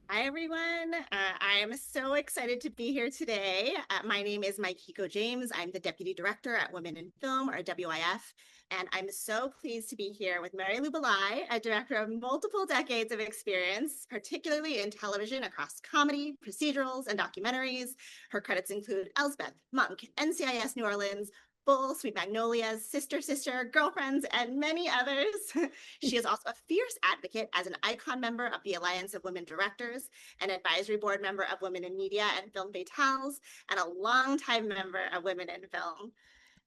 Hi, everyone. I am so excited to be here today. My name is Maikiko James. I'm the Deputy Director at Women in Film, or WIF, and I'm so pleased to be here with Mary Lou Belli, a director of multiple decades of experience, particularly in television across comedy, procedurals, and documentaries. Her credits include Elsbeth, Monk, NCIS New Orleans, Bull, Sweet Magnolias, Sister Sister, Girlfriends, and many others. She is also a fierce advocate as an icon member of the Alliance of Women Directors, an advisory board member of Women in Media and Film Fatales, and a longtime member of Women in Film.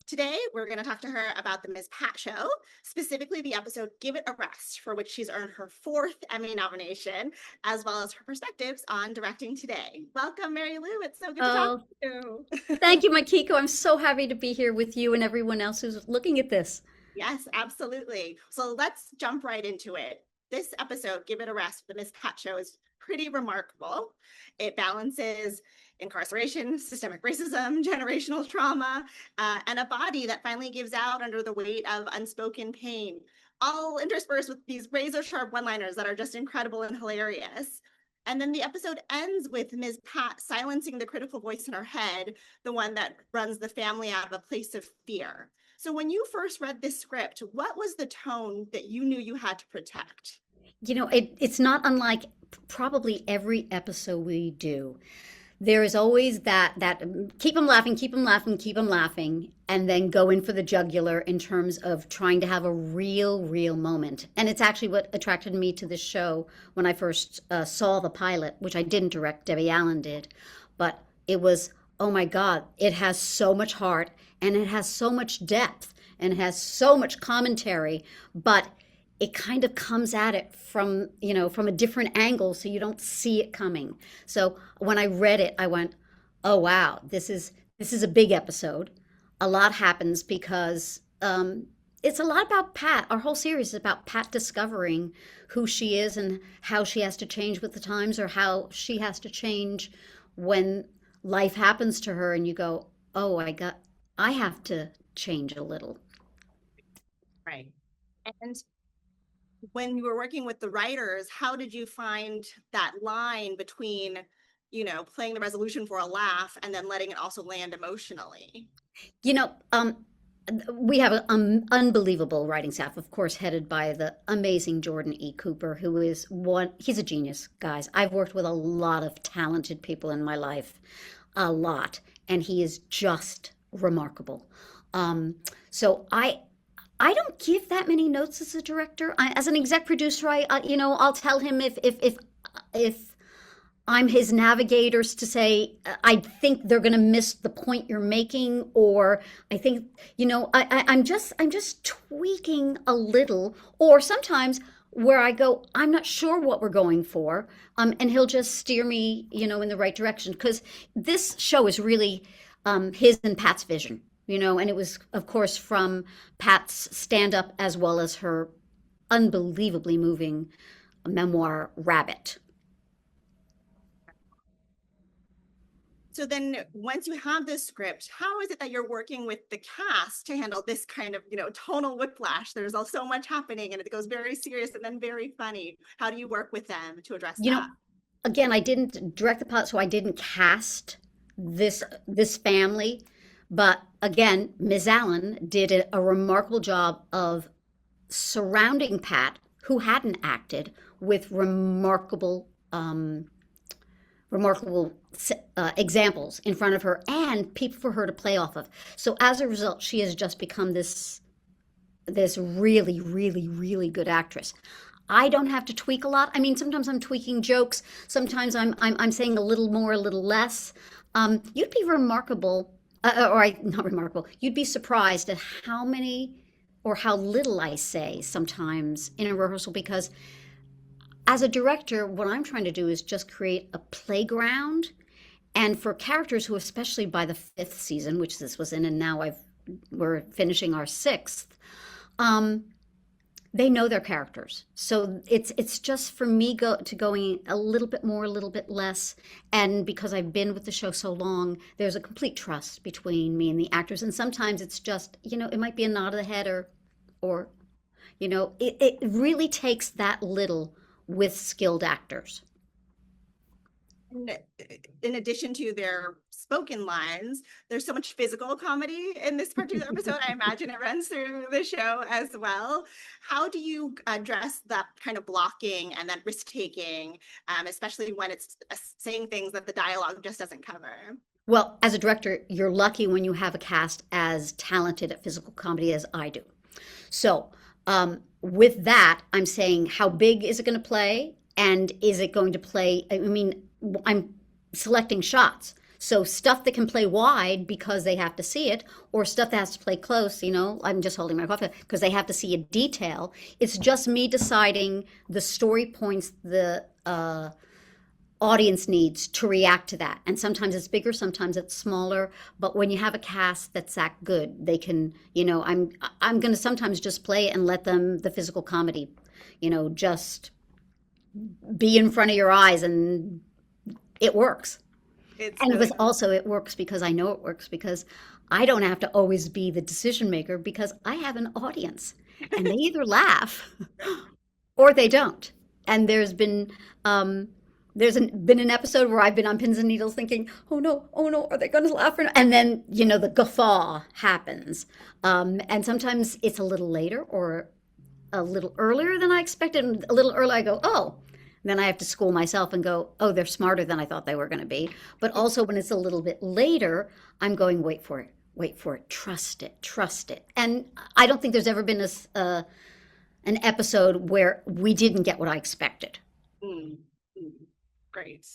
Today, we're going to talk to her about the Ms. Pat Show, specifically the episode Give It a Rest, for which she's earned her fourth Emmy nomination, as well as her perspectives on directing today. Welcome, Mary Lou. It's so good to talk Oh, to thank you. you, Makiko. I'm so happy to be here with you and everyone else who's looking at this. Yes, absolutely. So let's jump right into it. This episode, Give It a Rest, the Miss Pat Show, is pretty remarkable. It balances incarceration, systemic racism, generational trauma, and a body that finally gives out under the weight of unspoken pain, all interspersed with these razor sharp one liners that are just incredible and hilarious. And then the episode ends with Ms. Pat silencing the critical voice in her head, the one that runs the family out of a place of fear. So when you first read this script, what was the tone that you knew you had to protect? It's not unlike probably every episode we do. There is always that keep them laughing, keep them laughing, keep them laughing, and then go in for the jugular in terms of trying to have a real moment. And it's actually what attracted me to this show when I first saw the pilot, which I didn't direct, Debbie Allen did, but it was, oh my God, it has so much heart and it has so much depth and it has so much commentary, but it kind of comes at it from, from a different angle so you don't see it coming. So when I read it, I went, "Oh wow, this is a big episode. A lot happens because it's a lot about Pat. Our whole series is about Pat discovering who she is and how she has to change with the times, or how she has to change when life happens to her, and you go, "Oh, I have to change a little." Right. And when you were working with the writers, how did you find that line between, playing the resolution for a laugh and then letting it also land emotionally? You know, we have an unbelievable writing staff, of course, headed by the amazing Jordan E. Cooper, who is one, he's a genius, guys. I've worked with a lot of talented people in my life, a lot, and he is just remarkable. Um, so I don't give that many notes as a director. As an exec producer, I'll tell him if I'm his navigators to say, I think they're going to miss the point you're making, or I think, I'm just tweaking a little, or sometimes where I go, I'm not sure what we're going for, and he'll just steer me, in the right direction, because this show is really his and Pat's vision, and it was, of course, from Pat's stand up as well as her unbelievably moving memoir, Rabbit. So then once you have this script, how is it that you're working with the cast to handle this kind of, tonal whiplash? There's all so much happening and it goes very serious and then very funny. How do you work with them to address You know, that? again, I didn't direct the pilot, so I didn't cast this family. But again, Ms. Allen did a remarkable job of surrounding Pat, who hadn't acted, with remarkable examples in front of her and people for her to play off of. So as a result, she has just become this really good actress. I don't have to tweak a lot. I mean, sometimes I'm tweaking jokes. Sometimes I'm saying a little more, a little less. You'd be remarkable, not remarkable. You'd be surprised at how many or how little I say sometimes in a rehearsal, because as a director, what I'm trying to do is just create a playground. And for characters who, especially by the fifth season, which this was in, and now we're finishing our sixth, um, they know their characters. So it's just for me going a little bit more, a little bit less, and because I've been with the show so long, there's a complete trust between me and the actors. And sometimes it's just, it might be a nod of the head, or it really takes that little with skilled actors. And in addition to their spoken lines, there's so much physical comedy in this particular episode. I imagine it runs through the show as well. How do you address that kind of blocking and that risk taking, especially when it's saying things that the dialogue just doesn't cover? Well, as a director, you're lucky when you have a cast as talented at physical comedy as I do. So, with that, I'm saying, how big is it going to play? And is it going to play? I mean, I'm selecting shots. So, stuff that can play wide because they have to see it, or stuff that has to play close, I'm just holding my coffee because they have to see a detail. It's just me deciding the story points, the audience needs to react to that. And sometimes it's bigger, sometimes it's smaller. But when you have a cast that's that good, they can, I'm going to sometimes just play and let them, the physical comedy, just be in front of your eyes, and it works. It's And really it works because I know it works because I don't have to always be the decision maker because I have an audience and they either laugh or they don't. And been an episode where I've been on pins and needles thinking, oh no, are they going to laugh? Or not? And then, the guffaw happens. And sometimes it's a little later or a little earlier than I expected. And a little early, I go, oh. Then I have to school myself and go, oh, they're smarter than I thought they were going to be. But also when it's a little bit later, I'm going, wait for it, trust it. And I don't think there's ever been an episode where we didn't get what I expected. mm, mm, great.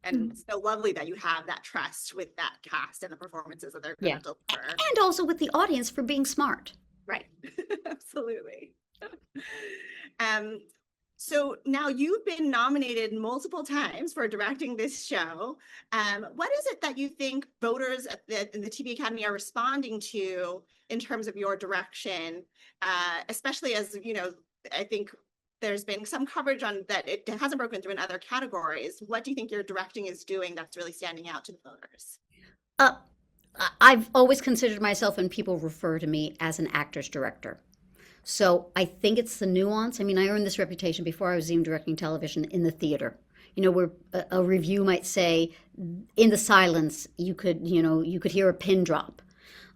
And so lovely that you have that trust with that cast and the performances that they're going Yeah. to deliver. And also with the audience for being smart. Right. Absolutely. Um, so now you've been nominated multiple times for directing this show. What is it that you think voters in the TV Academy are responding to in terms of your direction, especially as, I think there's been some coverage on that it hasn't broken through in other categories. What do you think your directing is doing that's really standing out to the voters? Uh, I've always considered myself, and people refer to me as an actor's director. So I think it's the nuance. I mean, I earned this reputation before I was even directing television in the theater. Where a review might say, in the silence, you could hear a pin drop.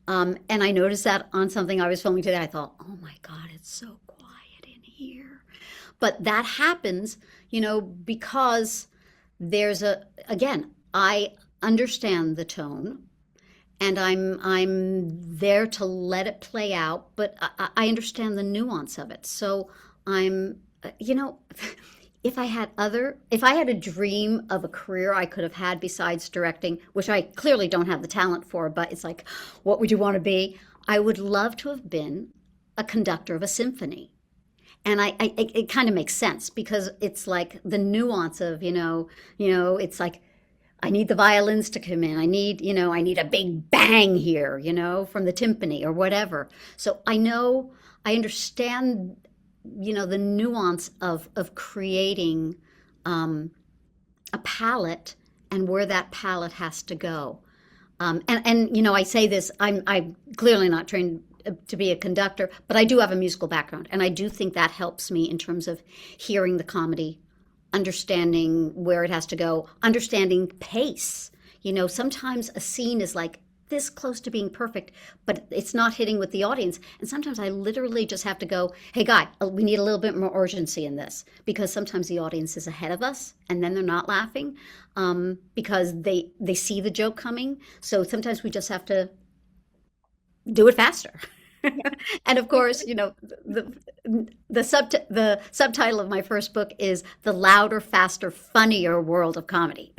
And I noticed that on something I was filming today. I thought, oh my God, it's so quiet in here. But that happens, because again, I understand the tone and I'm there to let it play out, but I understand the nuance of it. So I'm, if I had a dream of a career I could have had besides directing, which I clearly don't have the talent for, but it's like, what would you want to be? I would love to have been a conductor of a symphony. And it kind of makes sense because it's like the nuance of, it's like, I need the violins to come in. I need a big bang here, from the timpani or whatever. So I understand, the nuance of creating a palette and where that palette has to go. And I say this, I'm clearly not trained to be a conductor, but I do have a musical background. And I do think that helps me in terms of hearing the comedy, understanding where it has to go, understanding pace. Sometimes a scene is like this close to being perfect, but it's not hitting with the audience. And sometimes I literally just have to go, hey, guy, we need a little bit more urgency in this, because sometimes the audience is ahead of us and then they're not laughing because they see the joke coming. So sometimes we just have to do it faster. And of course, the subtitle of my first book is The Louder, Faster, Funnier World of Comedy.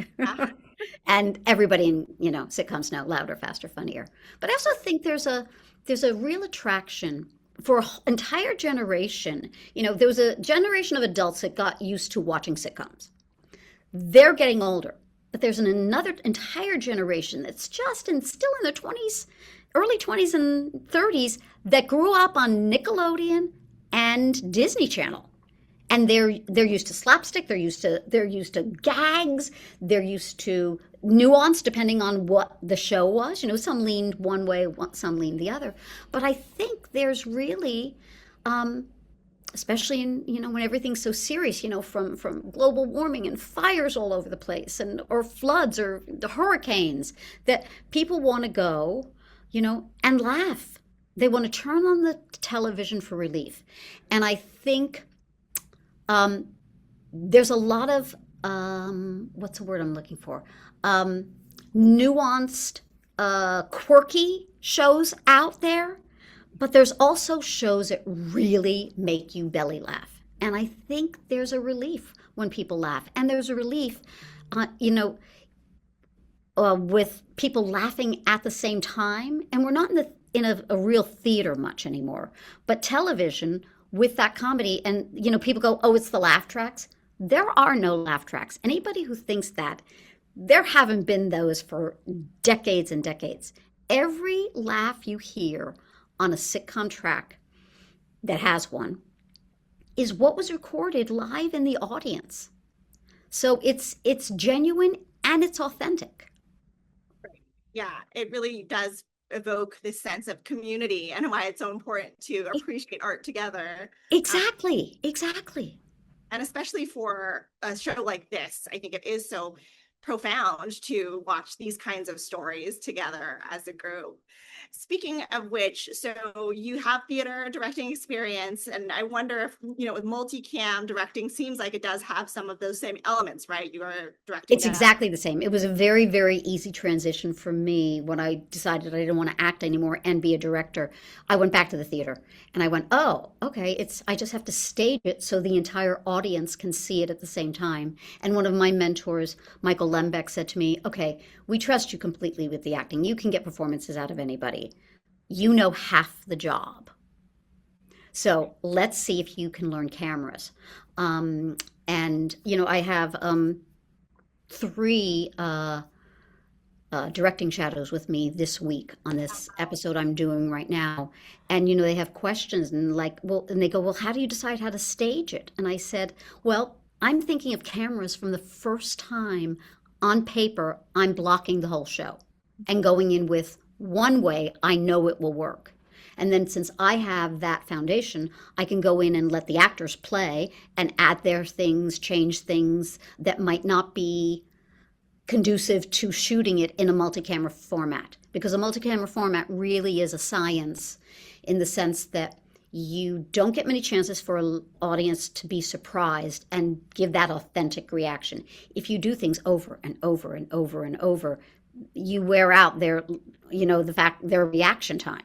And everybody in, sitcoms know louder, faster, funnier. But I also think there's a real attraction for an entire generation. There was a generation of adults that got used to watching sitcoms. They're getting older, but there's another entire generation that's still in their 20s, early 20s and 30s that grew up on Nickelodeon and Disney Channel. And they're used to slapstick, they're used to gags, they're used to nuance depending on what the show was. Some leaned one way, some leaned the other. But I think there's really especially in, when everything's so serious, from global warming and fires all over the place, and or floods or the hurricanes, that people want to go, and laugh. They want to turn on the television for relief. And I think um, there's a lot of what's the word I'm looking for? Um, Nuanced, quirky shows out there, but there's also shows that really make you belly laugh. And I think there's a relief when people laugh, and there's a relief, uh, you know, with people laughing at the same time. And we're not in a real theater much anymore, but television with that comedy, and people go, "Oh, it's the laugh tracks." There are no laugh tracks. Anybody who thinks that, there haven't been those for decades and decades. Every laugh you hear on a sitcom track that has one is what was recorded live in the audience. So it's genuine and it's authentic. Yeah, it really does evoke this sense of community and why it's so important to E- appreciate art together. Exactly, exactly. And especially for a show like this, I think it is so profound to watch these kinds of stories together as a group. Speaking of which, so you have theater directing experience, and I wonder if, with multicam directing seems like it does have some of those same elements, right? You are directing It's that. exactly the same. It was a very, very easy transition for me when I decided I didn't want to act anymore and be a director. I went back to the theater and I went, oh, okay, I just have to stage it so the entire audience can see it at the same time. And one of my mentors, Michael Lembeck, said to me, okay, we trust you completely with the acting. You can get performances out of anybody. You know half the job. So let's see if you can learn cameras. And, I have three directing shadows with me this week on this episode I'm doing right now. And, they have questions and like, well, and they go, well, how do you decide how to stage it? And I said, well, I'm thinking of cameras from the first time on paper, I'm blocking the whole show and going in with one way I know it will work. And then since I have that foundation, I can go in and let the actors play and add their things, change things that might not be conducive to shooting it in a multi-camera format, because a multi-camera format really is a science in the sense that you don't get many chances for an audience to be surprised and give that authentic reaction. If you do things over and over and over and over, you wear out their reaction time.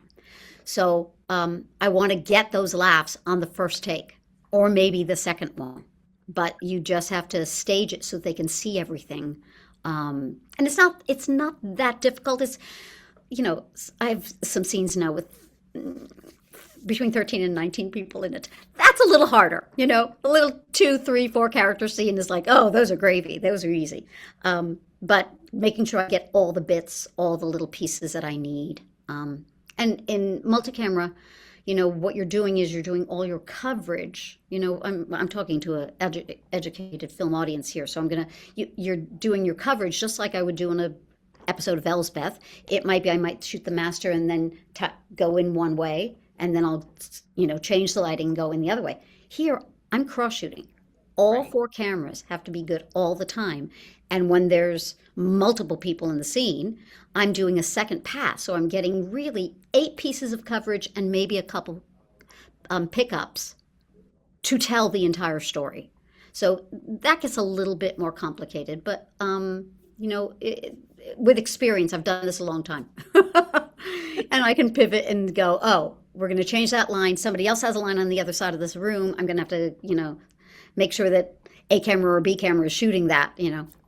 So I want to get those laughs on the first take or maybe the second one, but you just have to stage it so they can see everything. And it's not that difficult. I have some scenes now with between 13 and 19 people in it. That's a little harder, a little 2, 3, 4 character scene is like, oh, those are gravy. Those are easy. But making sure I get all the bits, all the little pieces that I need. And in multi-camera, what you're doing is you're doing all your coverage. I'm talking to an educated film audience here, so you're doing your coverage just like I would do in a episode of Elsbeth. It might be I might shoot the master and then go in one way, and then I'll change the lighting and go in the other way. Here, I'm cross shooting. All Right. 4 cameras have to be good all the time. And when there's multiple people in the scene, I'm doing a second pass. So I'm getting really 8 pieces of coverage and maybe a couple pickups to tell the entire story. So that gets a little bit more complicated. But, with experience, I've done this a long time. And I can pivot and go, oh, we're going to change that line. Somebody else has a line on the other side of this room. I'm going to have to, make sure that A camera or B camera is shooting that.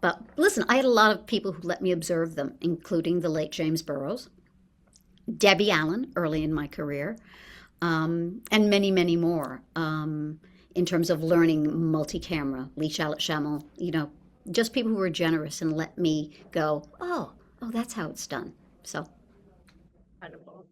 But listen, I had a lot of people who let me observe them, including the late James Burrows, Debbie Allen early in my career, and many, many more in terms of learning multi-camera. Lee Charlotte Schammel, just people who were generous and let me go, oh, that's how it's done. So Incredible.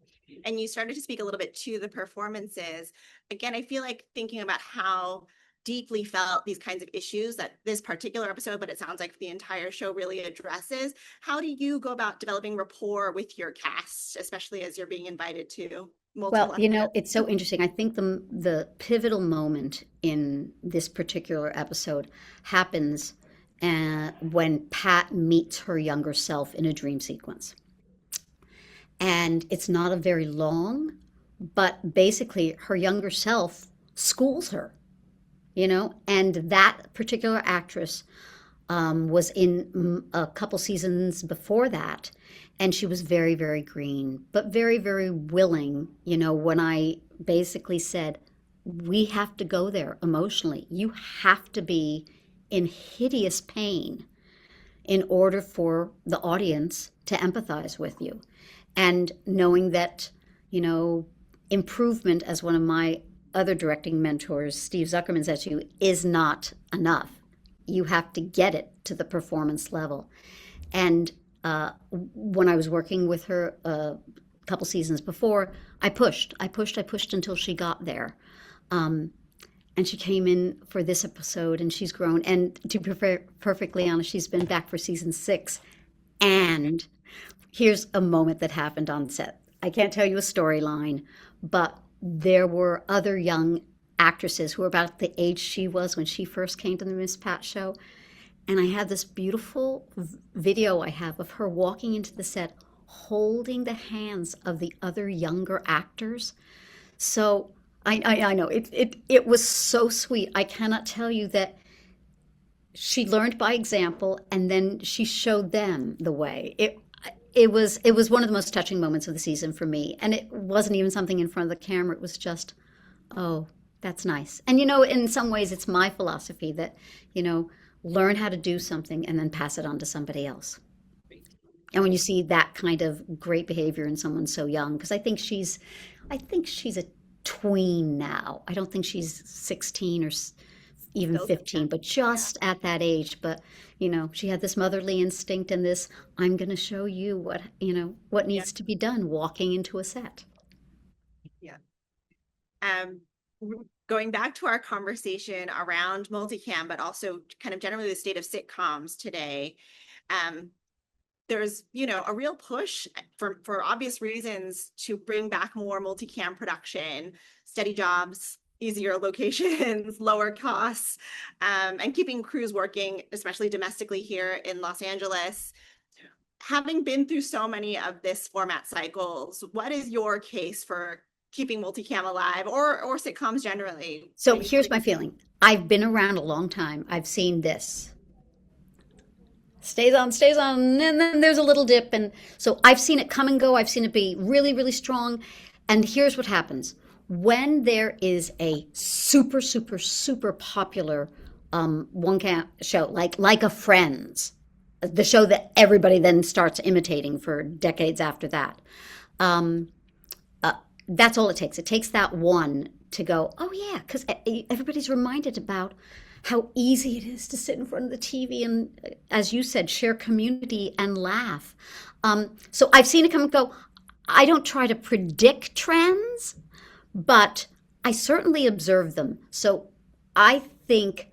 And you started to speak a little bit to the performances. Again, I feel like thinking about how deeply felt these kinds of issues that this particular episode, but it sounds like the entire show really addresses. How do you go about developing rapport with your cast, especially as you're being invited to multiple Well, episodes? it's so interesting. I think the pivotal moment in this particular episode happens when Pat meets her younger self in a dream sequence. And it's not a very long, but basically her younger self schools her, and that particular actress was in a couple seasons before that, and she was very, very green, but very, very willing. When I basically said, we have to go there emotionally, you have to be in hideous pain in order for the audience to empathize with you. And knowing that, you know, improvement, as one of my other directing mentors, Steve Zuckerman, said to you, is not enough. You have to get it to the performance level. And when I was working with her a couple seasons before, I pushed until she got there. Um, and she came in for this episode and she's grown. And to be perfectly honest, she's been back for season 6. And here's a moment that happened on set. I can't tell you a storyline, but there were other young actresses who were about the age she was when she first came to the Miss Pat show. And I had this beautiful video I have of her walking into the set holding the hands of the other younger actors. So I know it was so sweet. I cannot tell you that she learned by example and then she showed them the way. It was one of the most touching moments of the season for me. And it wasn't even something in front of the camera. It was just, oh, that's nice. And in some ways it's my philosophy that, learn how to do something and then pass it on to somebody else. And when you see that kind of great behavior in someone so young, because I think she's a tween now. I don't think she's 16 or even 15, but just at that age. But, she had this motherly instinct and this, I'm going to show you what Yeah. needs to be done walking into a set. Yeah. Um, Going back to our conversation around multicam, but also kind of generally the state of sitcoms today, there's a real push for obvious reasons to bring back more multicam production, steady jobs, easier locations, lower costs, and keeping crews working, especially domestically here in Los Angeles. Having been through so many of this format cycles, what is your case for keeping multicam alive or sitcoms generally? So here's my feeling. I've been around a long time. I've seen this. Stays on, and then there's a little dip. And so I've seen it come and go. I've seen it be really, really strong. And here's what happens. When there is a super, super, super popular one cam show, like a Friends, the show that everybody then starts imitating for decades after that, that's all it takes. It takes that one to go, oh yeah, because everybody's reminded about how easy it is to sit in front of the TV and, as you said, share community and laugh. So I've seen it come and go. I don't try to predict trends, but I certainly observe them. So I think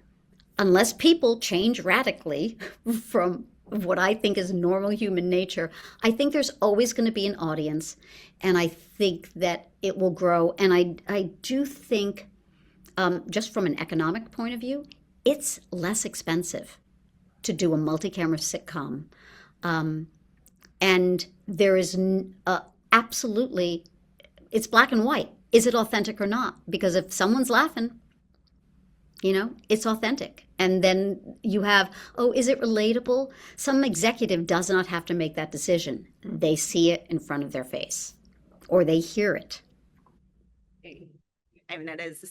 unless people change radically from what I think is normal human nature, I think there's always going to be an audience, and I think that it will grow. And I do think, just from an economic point of view, it's less expensive to do a multi-camera sitcom. And there is absolutely, it's black and white. Is it authentic or not? Because if someone's laughing, it's authentic. And then you have, oh, is it relatable? Some executive does not have to make that decision. They see it in front of their face or they hear it. I mean, that is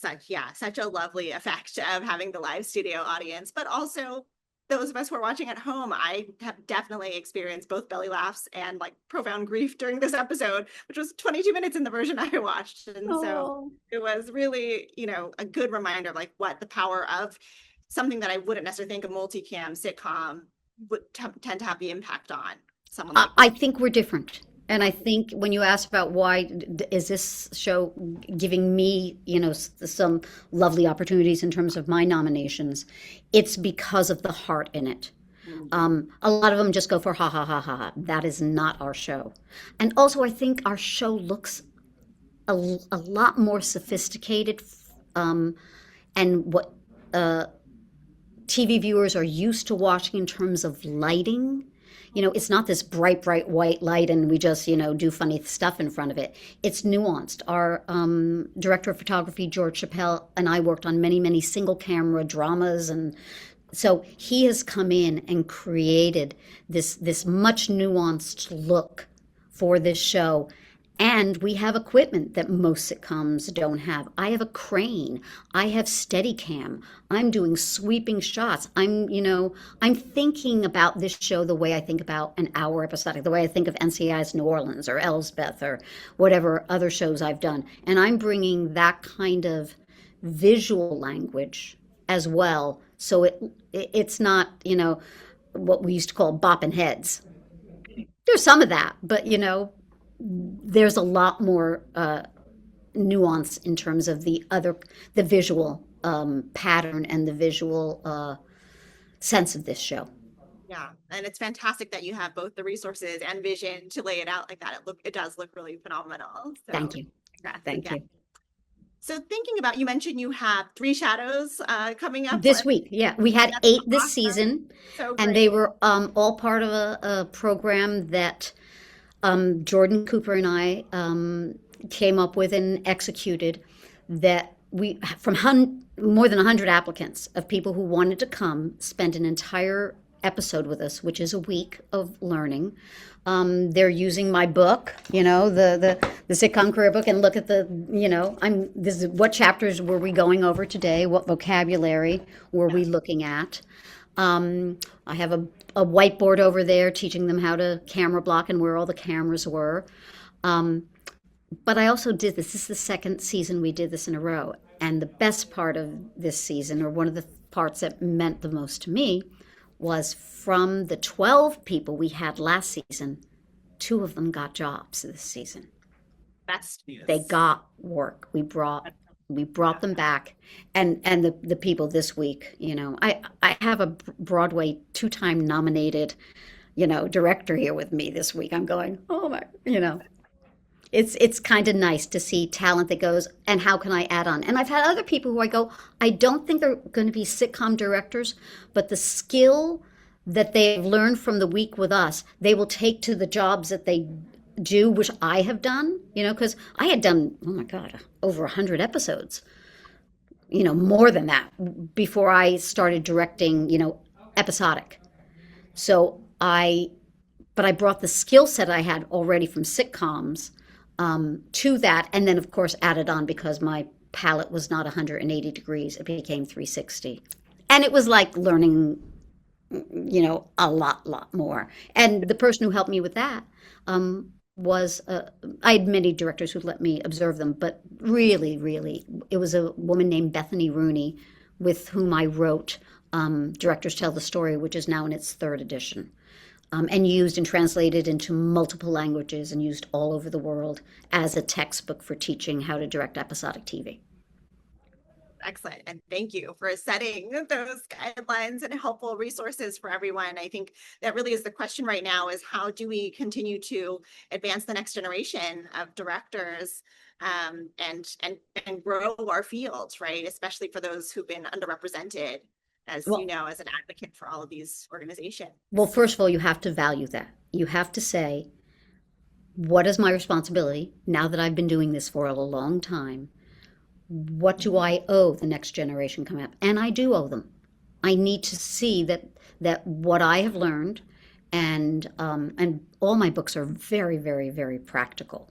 such a lovely effect of having the live studio audience, but also those of us who are watching at home. I have definitely experienced both belly laughs and profound grief during this episode, which was 22 minutes in the version I watched. And so it was really, a good reminder of what the power of something that I wouldn't necessarily think a multicam sitcom would tend to have the impact on someone. I think we're different. And I think when you ask about why is this show giving me, some lovely opportunities in terms of my nominations, it's because of the heart in it. A lot of them just go for ha. That is not our show. And also I think our show looks a lot more sophisticated, um, and what TV viewers are used to watching in terms of lighting. It's not this bright, bright white light and we just, do funny stuff in front of it. It's nuanced. Our director of photography, George Chappelle, and I worked on many, many single camera dramas. And so he has come in and created this much nuanced look for this show. And we have equipment that most sitcoms don't have. I have a crane. I have Steadicam. I'm doing sweeping shots. I'm thinking about this show the way I think about an hour episodic, the way I think of NCIS New Orleans or Elsbeth or whatever other shows I've done. And I'm bringing that kind of visual language as well. So it's not, what we used to call bopping heads. There's some of that, but there's a lot more nuance in terms of the visual pattern and the visual sense of this show. Yeah, and it's fantastic that you have both the resources and vision to lay it out like that. It does look really phenomenal. So, Thank you. Thank you. So thinking about, you mentioned you have 3 shadows coming up this week. Yeah, we had 8 this awesome. season, So and they were all part of a program that Jordan Cooper and I came up with and executed, that we, from more than 100 applicants of people who wanted to come spend an entire episode with us, which is a week of learning. They're using my book, the sitcom career book, and look at this is what chapters were we going over today? What vocabulary were we looking at? I have a whiteboard over there teaching them how to camera block and where all the cameras were. But I also did this. This is the second season we did this in a row. And the best part of this season, or one of the parts that meant the most to me, was from the 12 people we had last season, 2 of them got jobs this season. That's news. They got work. We brought them back, and the people this week, I have a Broadway 2-time nominated, director here with me this week. I'm going, oh my, it's kind of nice to see talent that goes, and how can I add on? And I've had other people who I go, I don't think they're going to be sitcom directors, but the skill that they've learned from the week with us, they will take to the jobs that they do, which I have done, because I had done, oh my God, over 100 episodes, more than that before I started directing, episodic. But I brought the skill set I had already from sitcoms to that, and then of course added on, because my palette was not 180 degrees, it became 360. And it was like learning, a lot more. And the person who helped me with that was, I had many directors who let me observe them, but really, really, it was a woman named Bethany Rooney with whom I wrote Directors Tell the Story, which is now in its 3rd edition, and used and translated into multiple languages and used all over the world as a textbook for teaching how to direct episodic TV. Excellent. And thank you for setting those guidelines and helpful resources for everyone. I think that really is the question right now, is how do we continue to advance the next generation of directors and grow our field, right? Especially for those who've been underrepresented, as as an advocate for all of these organizations. Well, first of all, you have to value that. You have to say, what is my responsibility now that I've been doing this for a long time? What do I owe the next generation coming up? And I do owe them. I need to see that what I have learned, and all my books are very, very, very practical.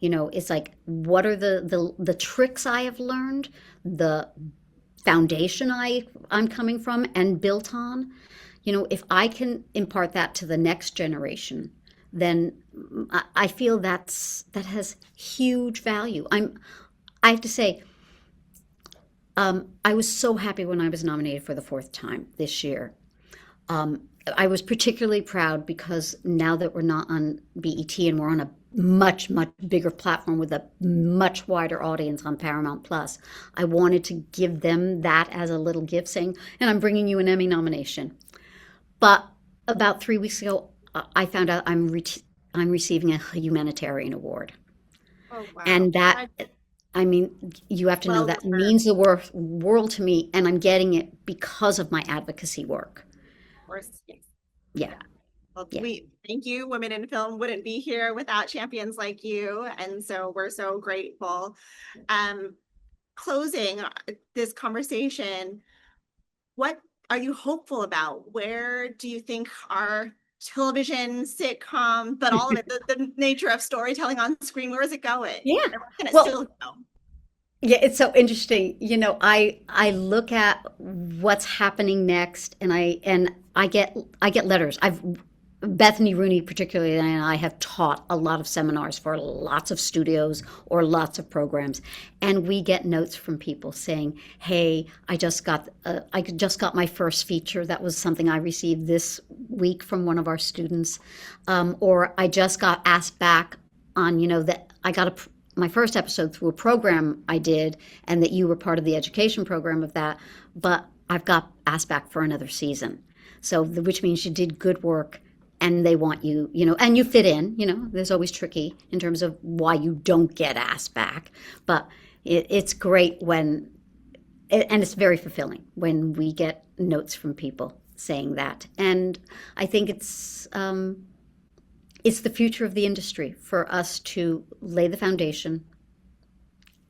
It's like, what are the tricks I have learned, the foundation I'm coming from and built on. If I can impart that to the next generation, then I feel that has huge value. I have to say, I was so happy when I was nominated for the 4th time this year. I was particularly proud because now that we're not on BET and we're on a much, much bigger platform with a much wider audience on Paramount Plus, I wanted to give them that as a little gift, saying, and I'm bringing you an Emmy nomination. But about 3 weeks ago, I found out I'm receiving a humanitarian award. Oh, wow. And that, I mean, you have to know Well that deserved, means the world to me, and I'm getting it because of my advocacy work. of course. Yes. Yeah, Yeah. Well, yeah. we thank you. Women in Film wouldn't be here without champions like you. And so we're so grateful. Um, Closing this conversation, what are you hopeful about? Where do you think our television, sitcom, but all of it, the nature of storytelling on screen, where is it going? Yeah. And where can it Well, still go? yeah, it's so interesting. I look at what's happening next, and I get letters. I've Bethany Rooney particularly and I have taught a lot of seminars for lots of studios or lots of programs, and we get notes from people saying, "Hey, I just got my first feature. That was something I received this week from one of our students, or I just got asked back on that I got my first episode through a program I did, and that you were part of the education program of that, but I've got asked back for another season." So, which means you did good work, and they want you, and you fit in. There's always tricky in terms of why you don't get asked back, but it's great and it's very fulfilling when we get notes from people saying that. And I think it's the future of the industry for us to lay the foundation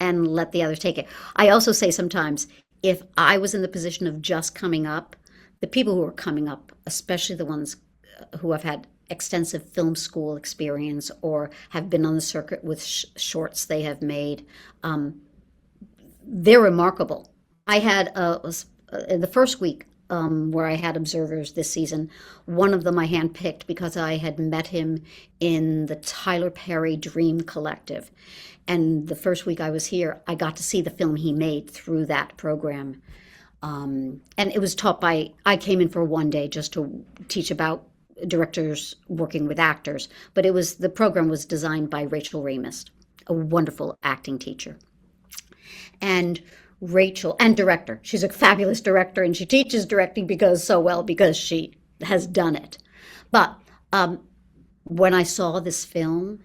and let the others take it. I also say sometimes, if I was in the position of just coming up, the people who are coming up, especially the ones who have had extensive film school experience or have been on the circuit with shorts they have made, they're remarkable. I had in the first week where I had observers this season. One of them I handpicked because I had met him in the Tyler Perry Dream Collective. And the first week I was here, I got to see the film he made through that program. And it was taught I came in for one day just to teach about directors working with actors. But the program was designed by Rachel Ramis, a wonderful acting teacher. And Rachel, and director. She's a fabulous director, and she teaches directing because she has done it. But when I saw this film,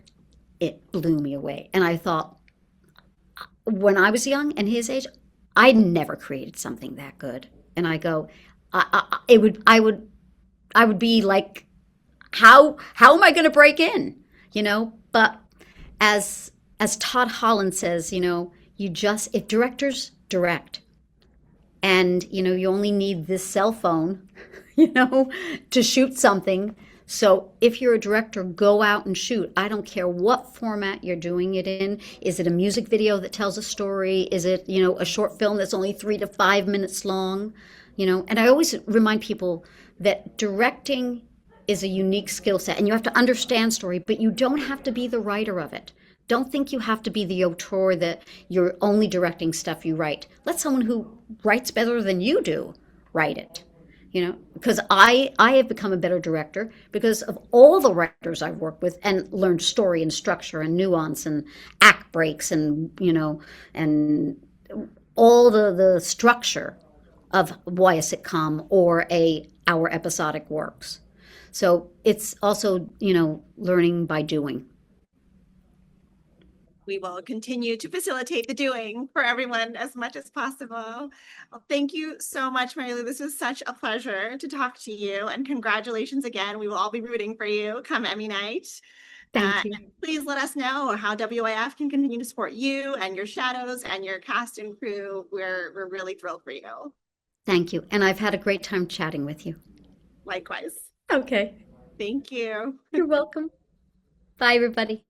it blew me away. And I thought, when I was young and his age, I never created something that good. And I go, I would be like, how am I going to break in? But as Todd Holland says, if directors direct, and you only need this cell phone, to shoot something. So if you're a director, go out and shoot. I don't care what format you're doing it in. Is it a music video that tells a story? Is it a short film that's only 3 to 5 minutes long? And I always remind people that directing is a unique skill set, and you have to understand story, but you don't have to be the writer of it. Don't think you have to be the auteur, that you're only directing stuff you write. Let someone who writes better than you do write it. Because I have become a better director because of all the writers I've worked with and learned story and structure and nuance and act breaks and and all the structure of why a sitcom or our episodic works. So it's also learning by doing. We will continue to facilitate the doing for everyone as much as possible. Well, thank you so much, Mary Lou. This was such a pleasure to talk to you, and congratulations again. We will all be rooting for you come Emmy night. Thank you. Please let us know how WIF can continue to support you and your shadows and your cast and crew. We're really thrilled for you. Thank you. And I've had a great time chatting with you. Likewise. Okay. Thank you. You're welcome. Bye, everybody.